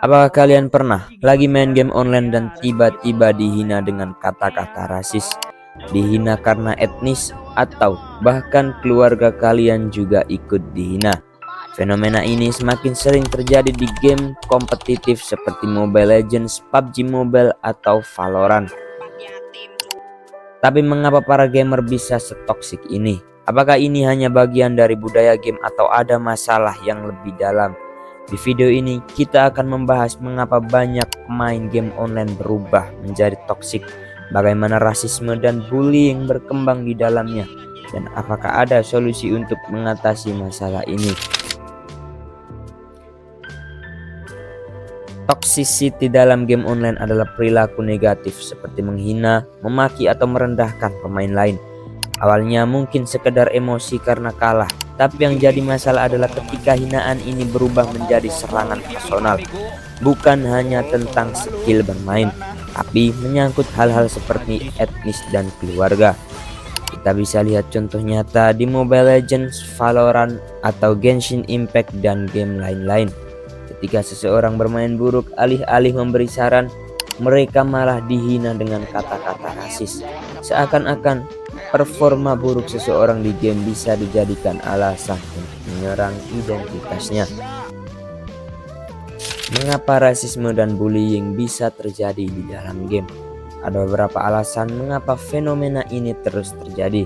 Apakah kalian pernah lagi main game online dan tiba-tiba dihina dengan kata-kata rasis? Dihina karena etnis atau bahkan keluarga kalian juga ikut dihina. Fenomena ini semakin sering terjadi di game kompetitif seperti Mobile Legends, PUBG Mobile, atau Valorant. Tapi mengapa para gamer bisa setoksik ini? Apakah ini hanya bagian dari budaya game atau ada masalah yang lebih dalam? Di video ini kita akan membahas mengapa banyak pemain game online berubah menjadi toksik, bagaimana rasisme dan bullying berkembang di dalamnya, dan apakah ada solusi untuk mengatasi masalah ini. Toxicity dalam game online adalah perilaku negatif seperti menghina, memaki, atau merendahkan pemain lain. Awalnya mungkin sekedar emosi karena kalah, tapi yang jadi masalah adalah ketika hinaan ini berubah menjadi serangan personal. Bukan hanya tentang skill bermain, tapi menyangkut hal-hal seperti etnis dan keluarga. Kita bisa lihat contoh nyata di Mobile Legends, Valorant, atau Genshin Impact dan game lain-lain. Ketika seseorang bermain buruk, alih-alih memberi saran, mereka malah dihina dengan kata-kata rasis. Seakan-akan performa buruk seseorang di game bisa dijadikan alasan untuk menyerang identitasnya. Mengapa rasisme dan bullying bisa terjadi di dalam game? Ada beberapa alasan mengapa fenomena ini terus terjadi.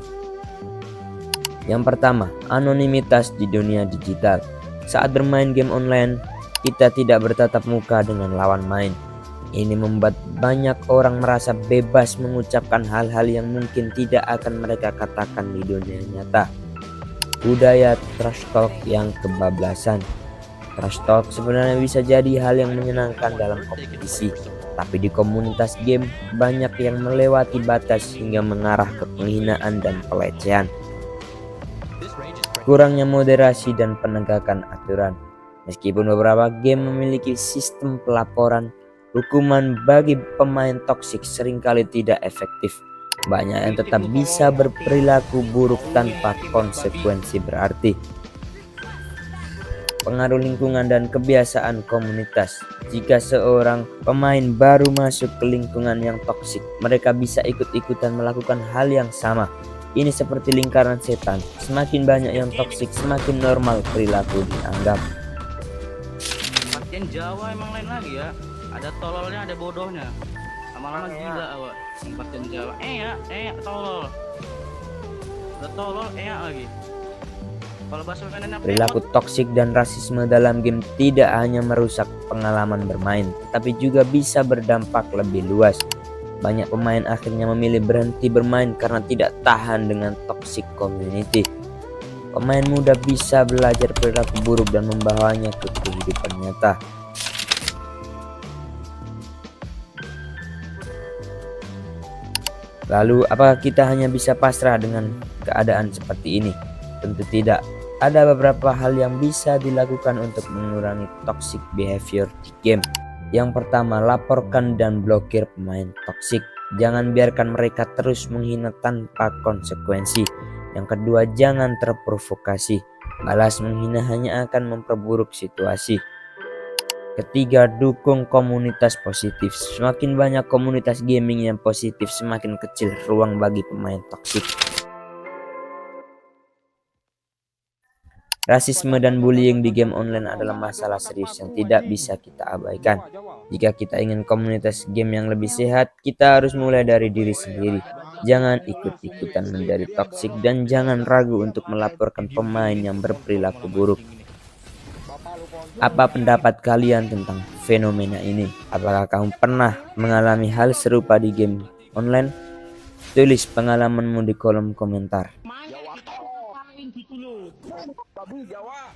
Yang pertama, anonimitas di dunia digital. Saat bermain game online, kita tidak bertatap muka dengan lawan main. Ini membuat banyak orang merasa bebas mengucapkan hal-hal yang mungkin tidak akan mereka katakan di dunia nyata. Budaya trash talk yang kebablasan. Trash talk sebenarnya bisa jadi hal yang menyenangkan dalam kompetisi, tapi di komunitas game banyak yang melewati batas hingga mengarah ke penghinaan dan pelecehan. Kurangnya moderasi dan penegakan aturan. Meskipun beberapa game memiliki sistem pelaporan, hukuman bagi pemain toksik seringkali tidak efektif. Banyak yang tetap bisa berperilaku buruk tanpa konsekuensi berarti. Pengaruh lingkungan dan kebiasaan komunitas. Jika seorang pemain baru masuk ke lingkungan yang toksik, mereka bisa ikut-ikutan melakukan hal yang sama. Ini seperti lingkaran setan. Semakin banyak yang toksik, semakin normal perilaku dianggap. Jawa emang lain lagi ya, ada tololnya ada bodohnya, lama-lama gila awak. Partian Jawa tolol, ada tolol lagi. Kalau bahasa Perilaku toksik dan rasisme dalam game tidak hanya merusak pengalaman bermain, tetapi juga bisa berdampak lebih luas. Banyak pemain akhirnya memilih berhenti bermain karena tidak tahan dengan toxic community. Pemain muda bisa belajar perilaku buruk dan membawanya ke kehidupan nyata. Lalu, apakah kita hanya bisa pasrah dengan keadaan seperti ini? Tentu tidak. Ada beberapa hal yang bisa dilakukan untuk mengurangi toxic behavior di game. Yang pertama, laporkan dan blokir pemain toksik. Jangan biarkan mereka terus menghina tanpa konsekuensi. Yang kedua, jangan terprovokasi. Balas menghina hanya akan memperburuk situasi. Ketiga, dukung komunitas positif. Semakin banyak komunitas gaming yang positif, semakin kecil ruang bagi pemain toksik. Rasisme dan bullying di game online adalah masalah serius yang tidak bisa kita abaikan. Jika kita ingin komunitas game yang lebih sehat, kita harus mulai dari diri sendiri. Jangan ikut-ikutan menjadi toksik dan jangan ragu untuk melaporkan pemain yang berperilaku buruk. Apa pendapat kalian tentang fenomena ini? Apakah kamu pernah mengalami hal serupa di game online? Tulis pengalamanmu di kolom komentar. Babu Jawa.